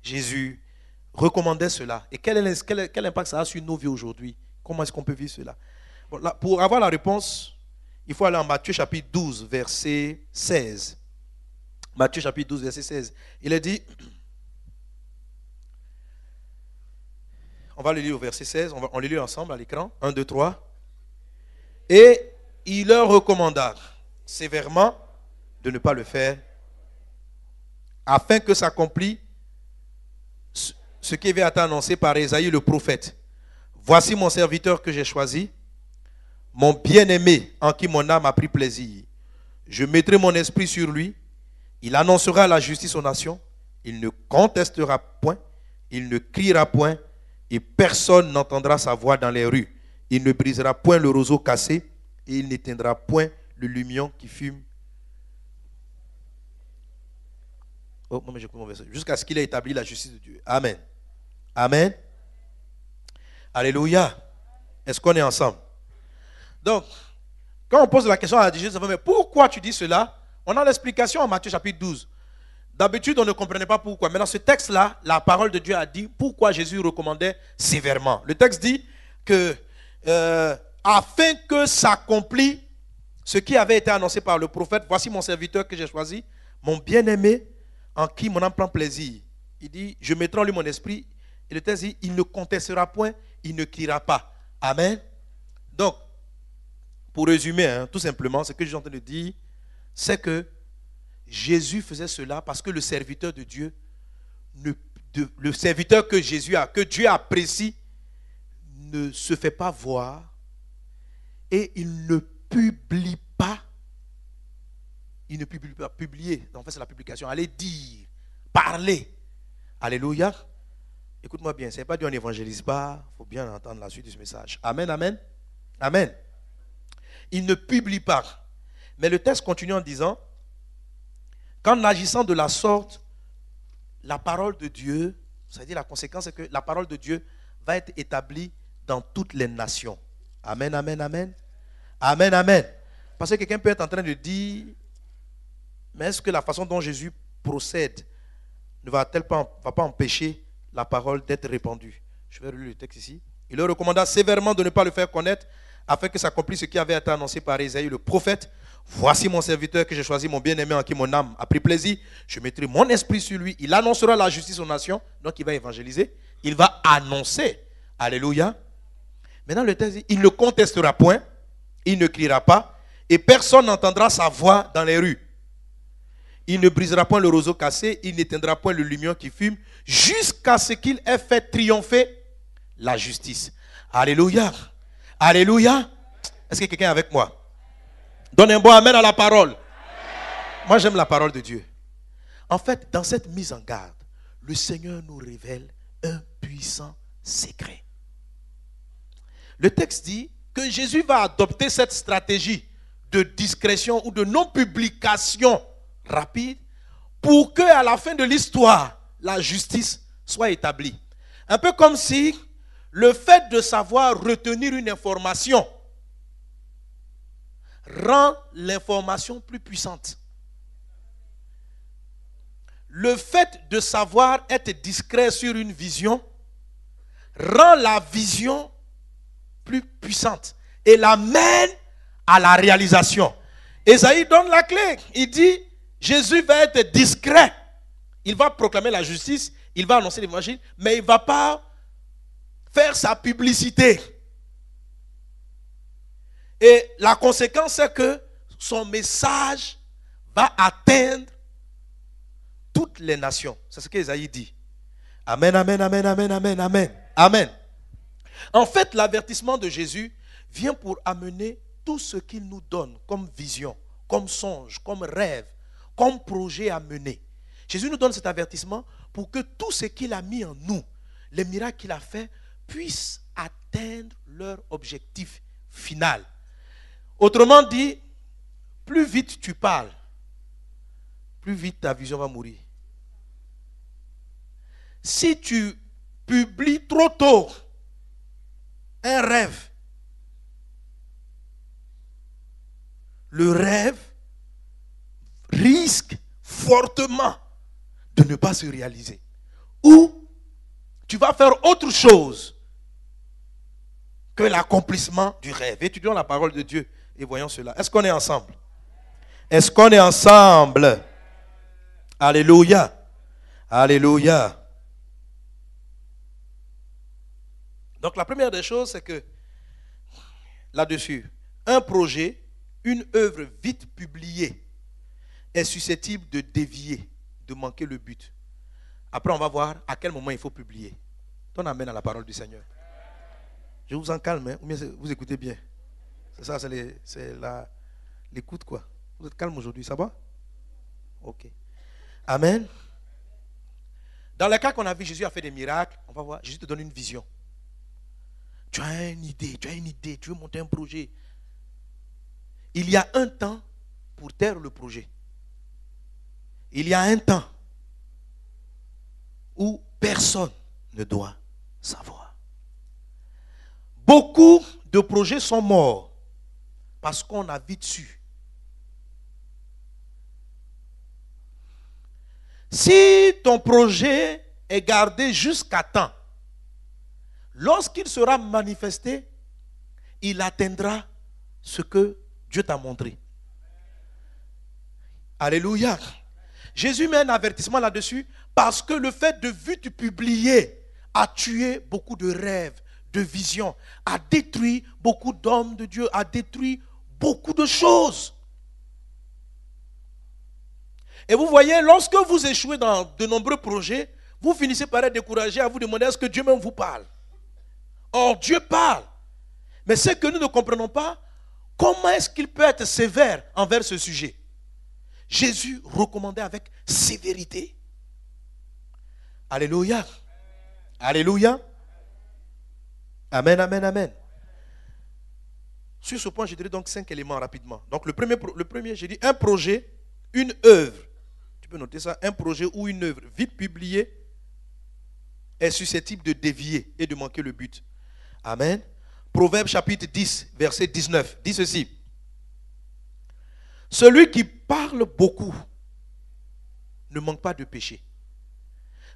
Jésus recommandait cela. Et quel impact ça a sur nos vies aujourd'hui? Comment est-ce qu'on peut vivre cela? Bon, là, pour avoir la réponse, il faut aller en Matthieu chapitre 12, verset 16. Matthieu chapitre 12, verset 16. Il est dit, on va le lire au verset 16, on le lit ensemble à l'écran. 1, 2, 3. Et il leur recommanda sévèrement de ne pas le faire, afin que s'accomplisse ce qui avait été annoncé par Ésaïe le prophète. Voici mon serviteur que j'ai choisi, mon bien-aimé en qui mon âme a pris plaisir. Je mettrai mon esprit sur lui, il annoncera la justice aux nations, il ne contestera point, il ne criera point, et personne n'entendra sa voix dans les rues. Il ne brisera point le roseau cassé, et il n'éteindra point le lumion qui fume. Oh, moi, j'ai pris mon verset. Jusqu'à ce qu'il ait établi la justice de Dieu. Amen. Amen. Alléluia. Est-ce qu'on est ensemble? Donc, quand on pose la question à Jésus, mais pourquoi tu dis cela? On a l'explication en Matthieu chapitre 12. D'habitude, on ne comprenait pas pourquoi. Mais dans ce texte-là, la parole de Dieu a dit pourquoi Jésus recommandait sévèrement. Le texte dit que afin que s'accomplisse ce qui avait été annoncé par le prophète, voici mon serviteur que j'ai choisi, mon bien-aimé en qui mon âme prend plaisir. Il dit, je mettrai en lui mon esprit. Et le texte dit, il ne contestera point, il ne criera pas. Amen. Donc, pour résumer, tout simplement, ce que je suis en train de dire, c'est que Jésus faisait cela parce que le serviteur de Dieu, le serviteur que Dieu apprécie, ne se fait pas voir et il ne publie pas. Il ne publie pas. Publier, en fait c'est la publication. Aller dire, parler. Alléluia. Écoute-moi bien, ce n'est pas dit on n'évangélise pas. Il faut bien entendre la suite de ce message. Amen, amen. Amen. Il ne publie pas. Mais le texte continue en disant, qu'en agissant de la sorte, la parole de Dieu, c'est-à-dire la conséquence c'est que la parole de Dieu va être établie dans toutes les nations. Amen, amen, amen. Amen, amen. Parce que quelqu'un peut être en train de dire, mais est-ce que la façon dont Jésus procède ne va-t-elle pas empêcher la parole d'être répandue? Je vais relire le texte ici. Il leur recommanda sévèrement de ne pas le faire connaître, afin que s'accomplisse ce qui avait été annoncé par Ésaïe le prophète. Voici mon serviteur que j'ai choisi, mon bien-aimé en qui mon âme a pris plaisir. Je mettrai mon esprit sur lui. Il annoncera la justice aux nations. Donc il va évangéliser. Il va annoncer. Alléluia. Maintenant le texte dit, il ne contestera point. Il ne criera pas. Et personne n'entendra sa voix dans les rues. Il ne brisera point le roseau cassé. Il n'éteindra point le lumion qui fume. Jusqu'à ce qu'il ait fait triompher la justice. Alléluia. Alléluia. Est-ce que quelqu'un est avec moi? Donne un bon amen à la parole. Amen. Moi j'aime la parole de Dieu. En fait, dans cette mise en garde, le Seigneur nous révèle un puissant secret. Le texte dit que Jésus va adopter cette stratégie de discrétion ou de non-publication rapide pour qu'à la fin de l'histoire, la justice soit établie. Un peu comme si le fait de savoir retenir une information rend l'information plus puissante. Le fait de savoir être discret sur une vision rend la vision plus puissante et l'amène à la réalisation. Ésaïe donne la clé. Il dit, Jésus va être discret. Il va proclamer la justice, il va annoncer l'évangile, mais il ne va pas faire sa publicité. Et la conséquence, c'est que son message va atteindre toutes les nations. C'est ce qu'Ésaïe dit. Amen, amen, amen, amen, amen, amen. Amen. En fait, l'avertissement de Jésus vient pour amener tout ce qu'il nous donne comme vision, comme songe, comme rêve, comme projet à mener. Jésus nous donne cet avertissement pour que tout ce qu'il a mis en nous, les miracles qu'il a fait, puissent atteindre leur objectif final. Autrement dit, plus vite tu parles, plus vite ta vision va mourir. Si tu publies trop tôt un rêve, le rêve risque fortement de ne pas se réaliser. où tu vas faire autre chose que l'accomplissement du rêve. Étudions la parole de Dieu et voyons cela. Est-ce qu'on est ensemble? Est-ce qu'on est ensemble? Alléluia. Alléluia. Donc la première des choses, c'est que là-dessus, un projet, une œuvre vite publiée est susceptible de dévier, de manquer le but. Après, on va voir à quel moment il faut publier. On amène à la parole du Seigneur. Je vous en calme, hein, ou bien vous écoutez bien. C'est ça, c'est l'écoute quoi. Vous êtes calme aujourd'hui, ça va? Ok. Amen. Dans le cas qu'on a vu, Jésus a fait des miracles. On va voir, Jésus te donne une vision. Tu as une idée, tu veux monter un projet. Il y a un temps pour taire le projet. Il y a un temps où personne ne doit savoir. Beaucoup de projets sont morts parce qu'on a vite su. Si ton projet est gardé jusqu'à temps, lorsqu'il sera manifesté, il atteindra ce que Dieu t'a montré. Alléluia. Jésus met un avertissement là-dessus parce que le fait de vite publier a tué beaucoup de rêves, de visions, a détruit beaucoup d'hommes de Dieu, a détruit beaucoup de choses. Et vous voyez, lorsque vous échouez dans de nombreux projets, vous finissez par être découragé à vous demander est-ce que Dieu même vous parle. Or, Dieu parle. Mais ce que nous ne comprenons pas, comment est-ce qu'il peut être sévère envers ce sujet? Jésus recommandait avec sévérité. Alléluia. Alléluia. Amen, amen, amen. Sur ce point, je dirais donc 5 éléments rapidement. Donc le premier, j'ai dit un projet, une œuvre. Tu peux noter ça, un projet ou une œuvre vite publiée est susceptible de dévier et de manquer le but. Amen. Proverbe chapitre 10, verset 19, dit ceci. Celui qui parle beaucoup ne manque pas de péché.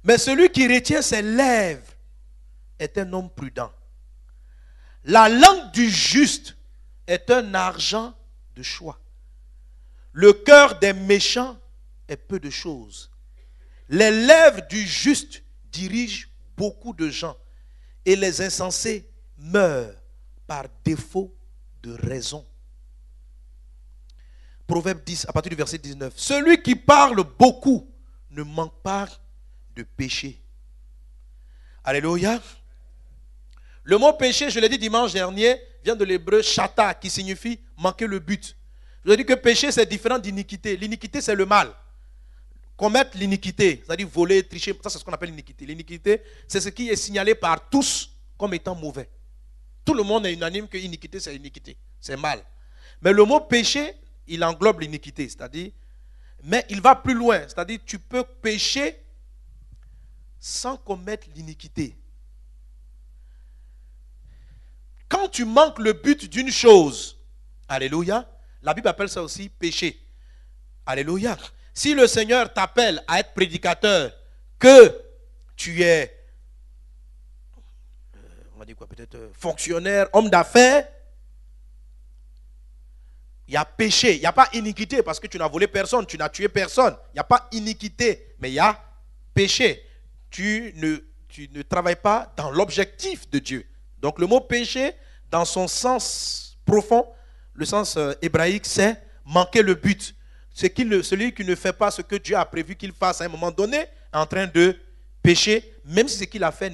Mais celui qui retient ses lèvres est un homme prudent. La langue du juste est un argent de choix. Le cœur des méchants est peu de choses. Les lèvres du juste dirigent beaucoup de gens et les insensés meurent par défaut de raison. Proverbe 10, à partir du verset 19. Celui qui parle beaucoup ne manque pas de péché. Alléluia. Le mot péché, je l'ai dit dimanche dernier, vient de l'hébreu chata, qui signifie manquer le but. Je vous ai dit que péché, c'est différent d'iniquité. L'iniquité, c'est le mal. Commettre l'iniquité, c'est-à-dire voler, tricher, ça c'est ce qu'on appelle l'iniquité. L'iniquité, c'est ce qui est signalé par tous comme étant mauvais. Tout le monde est unanime que l'iniquité, c'est iniquité. C'est mal. Mais le mot péché, il englobe l'iniquité, c'est-à-dire, mais il va plus loin. C'est-à-dire, tu peux pécher sans commettre l'iniquité. Quand tu manques le but d'une chose, alléluia, la Bible appelle ça aussi péché. Alléluia. Si le Seigneur t'appelle à être prédicateur, que tu es, on va dire quoi, peut-être fonctionnaire, homme d'affaires, il y a péché, il n'y a pas iniquité parce que tu n'as volé personne, tu n'as tué personne. Il n'y a pas iniquité, mais il y a péché. Tu ne travailles pas dans l'objectif de Dieu. Donc le mot péché, dans son sens profond, le sens hébraïque, c'est manquer le but. Celui qui ne fait pas ce que Dieu a prévu qu'il fasse à un moment donné est en train de pécher, même si ce qu'il a fait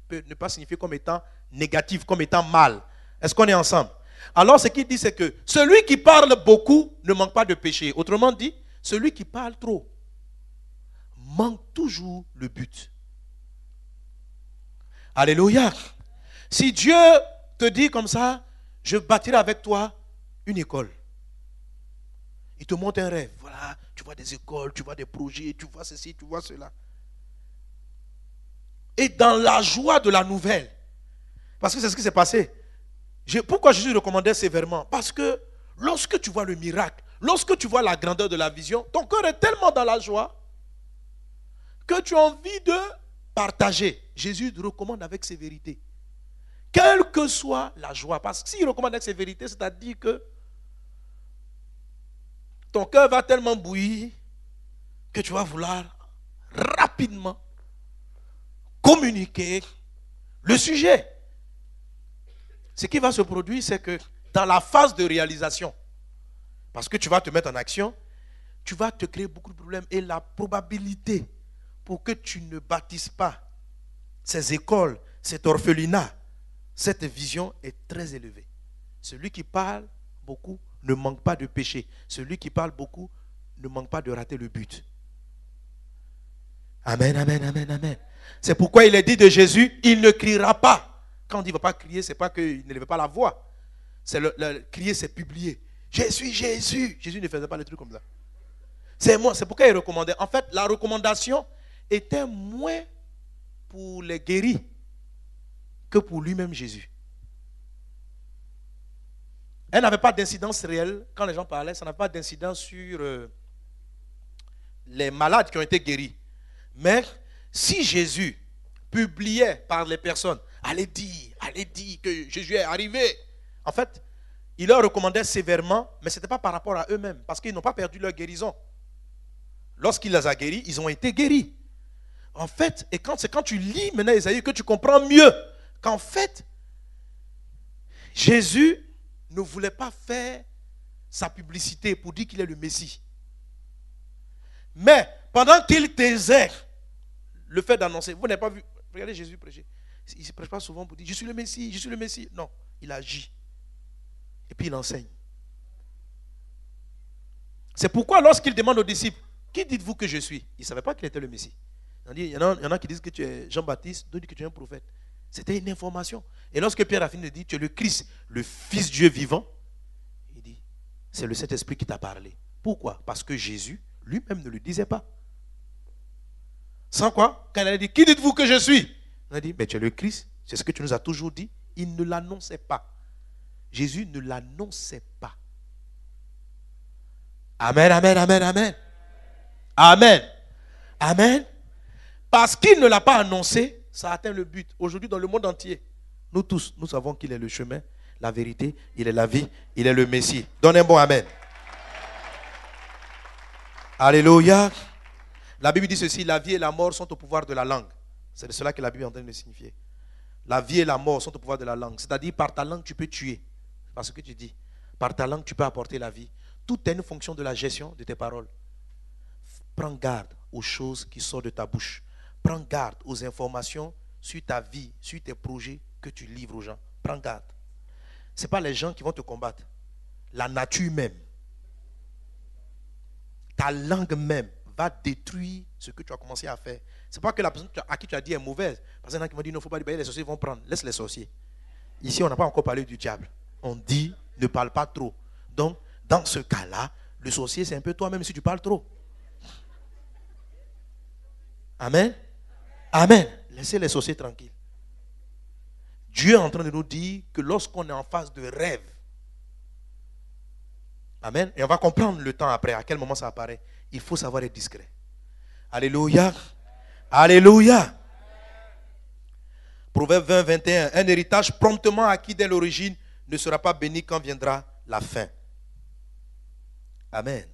peut ne pas signifier comme étant négatif, comme étant mal. Est-ce qu'on est ensemble? Alors ce qu'il dit, c'est que celui qui parle beaucoup ne manque pas de péché. Autrement dit, celui qui parle trop manque toujours le but. Alléluia. Si Dieu te dit comme ça, je bâtirai avec toi une école. Il te montre un rêve. Voilà, tu vois des écoles, tu vois des projets, tu vois ceci, tu vois cela. Et dans la joie de la nouvelle, parce que c'est ce qui s'est passé. Pourquoi Jésus recommandait sévèrement? Parce que lorsque tu vois le miracle, lorsque tu vois la grandeur de la vision, ton cœur est tellement dans la joie que tu as envie de partager. Jésus recommande avec sévérité. Quelle que soit la joie. Parce que s'il recommande avec sévérité, c'est-à-dire que ton cœur va tellement bouillir que tu vas vouloir rapidement communiquer le sujet. Ce qui va se produire, c'est que dans la phase de réalisation, parce que tu vas te mettre en action, tu vas te créer beaucoup de problèmes et la probabilité pour que tu ne bâtisses pas ces écoles, cet orphelinat, cette vision est très élevée. Celui qui parle beaucoup ne manque pas de péché. Celui qui parle beaucoup ne manque pas de rater le but. Amen, amen, amen, amen. C'est pourquoi il est dit de Jésus, il ne criera pas. Quand on dit il ne va pas crier, ce n'est pas qu'il ne lève pas la voix. C'est le crier, c'est publier. Je suis Jésus. Jésus ne faisait pas le truc comme ça. C'est moi, c'est pourquoi il recommandait. En fait, la recommandation était moins pour les guéris que pour lui-même Jésus. Elle n'avait pas d'incidence réelle. Quand les gens parlaient, ça n'avait pas d'incidence sur les malades qui ont été guéris. Mais si Jésus publiait par les personnes, allez dire que Jésus est arrivé. En fait, il leur recommandait sévèrement, mais ce n'était pas par rapport à eux-mêmes, parce qu'ils n'ont pas perdu leur guérison. Lorsqu'il les a guéris, ils ont été guéris. En fait, et c'est quand tu lis maintenant Isaïe que tu comprends mieux qu'en fait, Jésus ne voulait pas faire sa publicité pour dire qu'il est le Messie. Mais pendant qu'il taisait le fait d'annoncer, vous n'avez pas vu, regardez Jésus prêcher. Il ne prêche pas souvent pour dire je suis le Messie, je suis le Messie. Non, il agit. Et puis il enseigne. C'est pourquoi lorsqu'il demande aux disciples, qui dites-vous que je suis? Il ne savait pas qu'il était le Messie. Il y en a qui disent que tu es Jean-Baptiste, d'autres disent que tu es un prophète. C'était une information. Et lorsque Pierre a fini de dire, tu es le Christ, le Fils de Dieu vivant, il dit, c'est le Saint-Esprit qui t'a parlé. Pourquoi? Parce que Jésus lui-même ne le disait pas. Sans quoi? Quand il a dit, qui dites-vous que je suis? On a dit, mais tu es le Christ, c'est ce que tu nous as toujours dit. Il ne l'annonçait pas. Jésus ne l'annonçait pas. Amen, amen, amen, amen. Amen. Amen. Parce qu'il ne l'a pas annoncé, ça atteint le but. Aujourd'hui, dans le monde entier, nous tous, nous savons qu'il est le chemin, la vérité, il est la vie, il est le Messie. Donnez un bon amen. Alléluia. La Bible dit ceci, la vie et la mort sont au pouvoir de la langue. C'est de cela que la Bible est en train de signifier. La vie et la mort sont au pouvoir de la langue. C'est-à-dire, par ta langue, tu peux tuer. Parce ce que tu dis. Par ta langue, tu peux apporter la vie. Tout est une fonction de la gestion de tes paroles. Prends garde aux choses qui sortent de ta bouche. Prends garde aux informations sur ta vie, sur tes projets que tu livres aux gens. Prends garde. Ce n'est pas les gens qui vont te combattre. La nature même. Ta langue même va détruire ce que tu as commencé à faire. Ce n'est pas que la personne à qui tu as dit est mauvaise. Parce qu'il y en a qui vont dire, il ne faut pas dire, les sorciers vont prendre. Laisse les sorciers. Ici, on n'a pas encore parlé du diable. On dit, ne parle pas trop. Donc, dans ce cas-là, le sorcier, c'est un peu toi-même si tu parles trop. Amen. Amen. Laissez les sorciers tranquilles. Dieu est en train de nous dire que lorsqu'on est en phase de rêve, amen, et on va comprendre le temps après, à quel moment ça apparaît, il faut savoir être discret. Alléluia. Alléluia. Proverbe 20, 21. Un héritage promptement acquis dès l'origine ne sera pas béni quand viendra la fin. Amen.